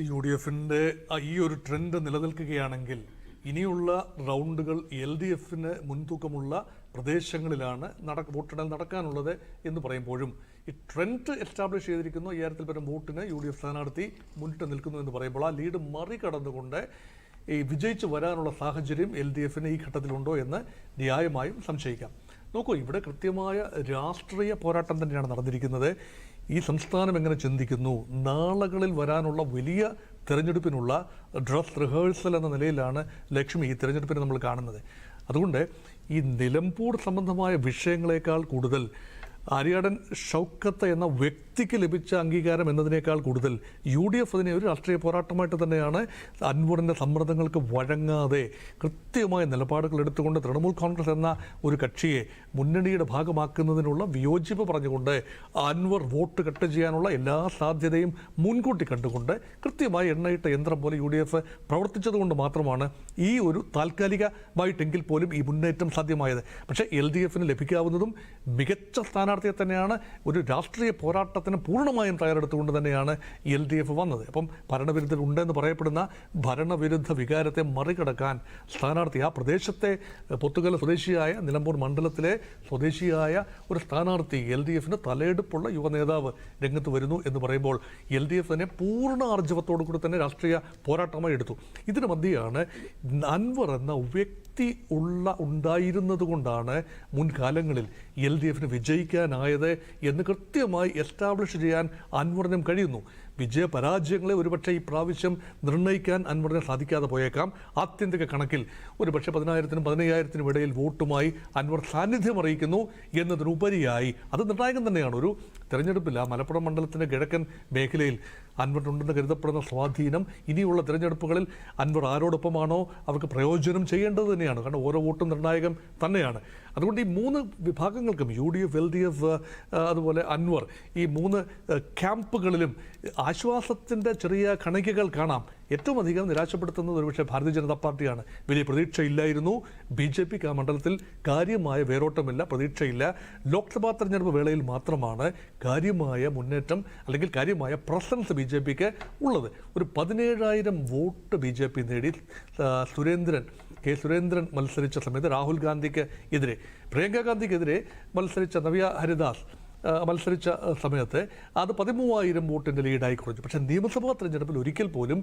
U D എഫിൻ്റെ ഈ ഒരു ട്രെൻഡ് നിലനിൽക്കുകയാണെങ്കിൽ ഇനിയുള്ള റൗണ്ടുകൾ എൽ ഡി എഫിന് മുൻതൂക്കമുള്ള പ്രദേശങ്ങളിലാണ് വോട്ടെണ്ണൽ നടക്കാനുള്ളത് എന്ന് പറയുമ്പോഴും ഈ ട്രെൻഡ് എസ്റ്റാബ്ലിഷ് ചെയ്തിരിക്കുന്നു 5000 പരം വോട്ടിന് യു ഡി എഫ് സ്ഥാനാർത്ഥി മുന്നിട്ട് നിൽക്കുന്നു എന്ന് പറയുമ്പോൾ ആ ലീഡ് മറികടന്നുകൊണ്ട് ഈ വിജയിച്ച് വരാനുള്ള സാഹചര്യം എൽ ഡി എഫിന് ഈ ഘട്ടത്തിലുണ്ടോ എന്ന് ന്യായമായും സംശയിക്കാം. നോക്കൂ, ഇവിടെ കൃത്യമായ രാഷ്ട്രീയ പോരാട്ടം തന്നെയാണ് നടന്നിരിക്കുന്നത്. ഈ സംസ്ഥാനം എങ്ങനെ ചിന്തിക്കുന്നു, നാളുകളിൽ വരാനുള്ള വലിയ തിരഞ്ഞെടുപ്പിനുള്ള ഡ്രസ് റിഹേഴ്സൽ എന്ന നിലയിലാണ് ലക്ഷ്മി ഈ തിരഞ്ഞെടുപ്പിനെ നമ്മൾ കാണുന്നത്. അതുകൊണ്ട് ഈ നിലമ്പൂർ സംബന്ധമായ വിഷയങ്ങളെക്കാൾ കൂടുതൽ ആര്യാടൻ ഷൗക്കത്ത് എന്ന വ്യക്തിക്ക് ലഭിച്ച അംഗീകാരം എന്നതിനേക്കാൾ കൂടുതൽ യു ഡി എഫ് അതിനെ ഒരു രാഷ്ട്രീയ പോരാട്ടമായിട്ട് തന്നെയാണ് അൻവറിൻ്റെ സമ്മർദ്ദങ്ങൾക്ക് വഴങ്ങാതെ കൃത്യമായ നിലപാടുകൾ എടുത്തുകൊണ്ട് തൃണമൂൽ കോൺഗ്രസ് എന്ന ഒരു കക്ഷിയെ മുന്നണിയുടെ ഭാഗമാക്കുന്നതിനുള്ള വിയോജിപ്പ് പറഞ്ഞുകൊണ്ട് അൻവർ വോട്ട് കട്ട് ചെയ്യാനുള്ള എല്ലാ സാധ്യതയും മുൻകൂട്ടി കണ്ടുകൊണ്ട് കൃത്യമായി എണ്ണയിട്ട യന്ത്രം പോലെ യു ഡി എഫ് പ്രവർത്തിച്ചതുകൊണ്ട് മാത്രമാണ് ഈ ഒരു താൽക്കാലികമായിട്ടെങ്കിൽ പോലും ഈ മുന്നേറ്റം സാധ്യമായത്. പക്ഷേ എൽ ഡി എഫിന് ലഭിക്കാവുന്നതും മികച്ച സ്ഥാനാർത്ഥിയെ തന്നെയാണ്. ഒരു രാഷ്ട്രീയ പോരാട്ടത്തിന് പൂർണ്ണമായും തയ്യാറെടുത്തുകൊണ്ട് തന്നെയാണ് എൽ ഡി എഫ് വന്നത്. അപ്പം ഭരണവിരുദ്ധർ ഉണ്ടെന്ന് പറയപ്പെടുന്ന ഭരണവിരുദ്ധ വികാരത്തെ മറികടക്കാൻ സ്ഥാനാർത്ഥി ആ പ്രദേശത്തെ പൊത്തുകല സ്വദേശിയായ നിലമ്പൂർ മണ്ഡലത്തിലെ സ്വദേശിയായ ഒരു സ്ഥാനാർത്ഥി എൽ ഡി എഫിന് തലയെടുപ്പുള്ള യുവ നേതാവ് രംഗത്ത് വരുന്നു എന്ന് പറയുമ്പോൾ എൽ ഡി എഫ് തന്നെ പൂർണ്ണ ആർജവത്തോടു കൂടി തന്നെ രാഷ്ട്രീയ പോരാട്ടമായി എടുത്തു. ഇതിനു മധ്യയാണ് അൻവർ എന്ന വ്യക്തി ഉണ്ടായിരുന്നത് കൊണ്ടാണ് മുൻകാലങ്ങളിൽ എൽ ഡി എഫിന് വിജയിക്കാനായത് എന്ന് കൃത്യമായി എസ്റ്റാബ്ലിഷ് ചെയ്യാൻ അൻവറിനും കഴിയുന്നു. വിജയപരാജയങ്ങളെ ഒരുപക്ഷെ ഈ പ്രാവശ്യം നിർണ്ണയിക്കാൻ അൻവറിനെ സാധിക്കാതെ പോയേക്കാം. ആത്യന്തിക കണക്കിൽ ഒരുപക്ഷെ 10,000-നും 15,000-നും ഇടയിൽ വോട്ടുമായി അൻവർ സാന്നിധ്യം അറിയിക്കുന്നു എന്നതിനുപരിയായി അത് നിർണായകം തന്നെയാണ്. ഒരു തെരഞ്ഞെടുപ്പില്ല മലപ്പുറം മണ്ഡലത്തിൻ്റെ കിഴക്കൻ മേഖലയിൽ അൻവറിനുണ്ടെന്ന് കരുതപ്പെടുന്ന സ്വാധീനം ഇനിയുള്ള തിരഞ്ഞെടുപ്പുകളിൽ അൻവർ ആരോടൊപ്പമാണോ അവർക്ക് പ്രയോജനം ചെയ്യേണ്ടത് തന്നെയാണ്. കാരണം ഓരോ വോട്ടും നിർണായകം തന്നെയാണ്. അതുകൊണ്ട് ഈ മൂന്ന് വിഭാഗങ്ങൾക്കും U D F, L D F, അതുപോലെ അൻവർ, ഈ മൂന്ന് ക്യാമ്പുകളിലും ആശ്വാസത്തിൻ്റെ ചെറിയ കണികകൾ കാണാം. ഏറ്റവും അധികം നിരാശപ്പെടുത്തുന്നത് ഒരുപക്ഷെ ഭാരതീയ ജനതാ പാർട്ടിയാണ്. വലിയ പ്രതീക്ഷയില്ലായിരുന്നു. ബി ജെ പിക്ക് ആ മണ്ഡലത്തിൽ കാര്യമായ വേരോട്ടമില്ല, പ്രതീക്ഷയില്ല. ലോക്സഭാ തെരഞ്ഞെടുപ്പ് വേളയിൽ മാത്രമാണ് കാര്യമായ മുന്നേറ്റം അല്ലെങ്കിൽ കാര്യമായ പ്രസൻസ് ബി ജെ പിക്ക് ഉള്ളത്. ഒരു 17,000 വോട്ട് ബി ജെ പി നേടി കെ സുരേന്ദ്രൻ മത്സരിച്ച സമയത്ത് രാഹുൽ ഗാന്ധിക്ക് എതിരെ, പ്രിയങ്ക ഗാന്ധിക്കെതിരെ മത്സരിച്ച നവ്യ ഹരിദാസ് മത്സരിച്ച സമയത്ത് അത് 13,000 വോട്ടിൻ്റെ ലീഡായി കുറഞ്ഞു. പക്ഷേ നിയമസഭാ തെരഞ്ഞെടുപ്പിൽ ഒരിക്കൽ പോലും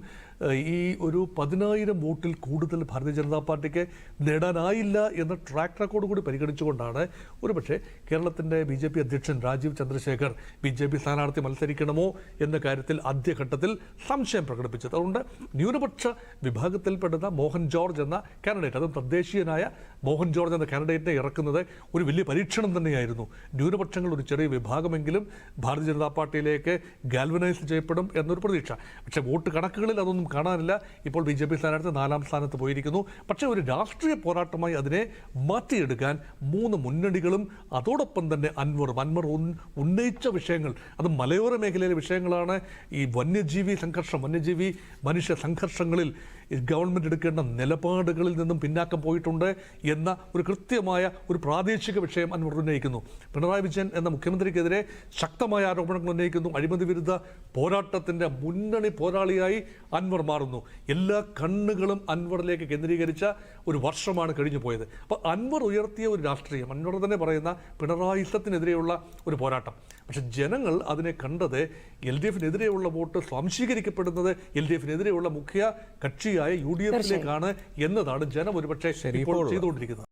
ഈ ഒരു 10,000 വോട്ടിൽ കൂടുതൽ ഭാരതീയ ജനതാ പാർട്ടിക്ക് നേടാനായില്ല എന്ന ട്രാക്ക് റെക്കോർഡ് കൂടി പരിഗണിച്ചുകൊണ്ടാണ് ഒരുപക്ഷെ കേരളത്തിൻ്റെ ബി ജെ പി അധ്യക്ഷൻ Rajeev Chandrasekhar B J P സ്ഥാനാർത്ഥി മത്സരിക്കണമോ എന്ന കാര്യത്തിൽ ആദ്യഘട്ടത്തിൽ സംശയം പ്രകടിപ്പിച്ചത്. അതുകൊണ്ട് ന്യൂനപക്ഷ വിഭാഗത്തിൽപ്പെടുന്ന മോഹൻ ജോർജ് എന്ന കാൻഡിഡേറ്റ്, അതും തദ്ദേശീയനായ മോഹൻ ജോർജ് എന്ന കാൻഡിഡേറ്റിനെ ഇറക്കുന്നത് ഒരു വലിയ പരീക്ഷണം തന്നെയായിരുന്നു. ന്യൂനപക്ഷങ്ങൾ ഒരു ചെറിയ വിഭാഗമെങ്കിലും ഭാരതീയ ജനതാ പാർട്ടിയിലേക്ക് ഗാൽവനൈസ് ചെയ്യപ്പെടും എന്നൊരു പ്രതീക്ഷ. പക്ഷേ വോട്ട് കണക്കുകളിൽ അതൊന്നും കാണാനില്ല. ഇപ്പോൾ ബി ജെ പി സ്ഥാനാർത്ഥി 4ാം സ്ഥാനത്ത് പോയിരിക്കുന്നു. പക്ഷേ ഒരു രാഷ്ട്രീയ പോരാട്ടമായി അതിനെ മാറ്റിയെടുക്കാൻ മൂന്ന് മുന്നണികളും അതോടൊപ്പം തന്നെ അൻവർ ഉന്നയിച്ച വിഷയങ്ങൾ, അത് മലയോര മേഖലയിലെ വിഷയങ്ങളാണ്. ഈ വന്യജീവി മനുഷ്യ സംഘർഷങ്ങളിൽ ഗവൺമെൻറ് എടുക്കേണ്ട നിലപാടുകളിൽ നിന്നും പിന്നാക്കം പോയിട്ടുണ്ട് എന്ന ഒരു കൃത്യമായ ഒരു പ്രാദേശിക വിഷയം അൻവർ ഉന്നയിക്കുന്നു. പിണറായി വിജയൻ എന്ന മുഖ്യമന്ത്രിക്കെതിരെ ശക്തമായ ആരോപണങ്ങൾ ഉന്നയിക്കുന്നു. അഴിമതി വിരുദ്ധ പോരാട്ടത്തിൻ്റെ മുന്നണി പോരാളിയായി അൻവർ മാറുന്നു. എല്ലാ കണ്ണുകളും അൻവറിലേക്ക് കേന്ദ്രീകരിച്ച ഒരു വർഷമാണ് കഴിഞ്ഞു പോയത്. അപ്പോൾ അൻവർ ഉയർത്തിയ ഒരു രാഷ്ട്രീയം, അൻവർ തന്നെ പറയുന്ന പിണറായിസത്തിനെതിരെയുള്ള ഒരു പോരാട്ടം. പക്ഷെ ജനങ്ങൾ അതിനെ കണ്ടത് എൽ ഡി എഫിനെതിരെയുള്ള വോട്ട് സ്വാംശീകരിക്കപ്പെടുന്നത് എൽ ഡി എഫിനെതിരെയുള്ള മുഖ്യ കക്ഷിയായ യു ഡി എഫിലേക്കാണ് എന്നതാണ് ജനം ഒരുപക്ഷെ ഇപ്പോൾ ചെയ്തുകൊണ്ടിരിക്കുന്നത്.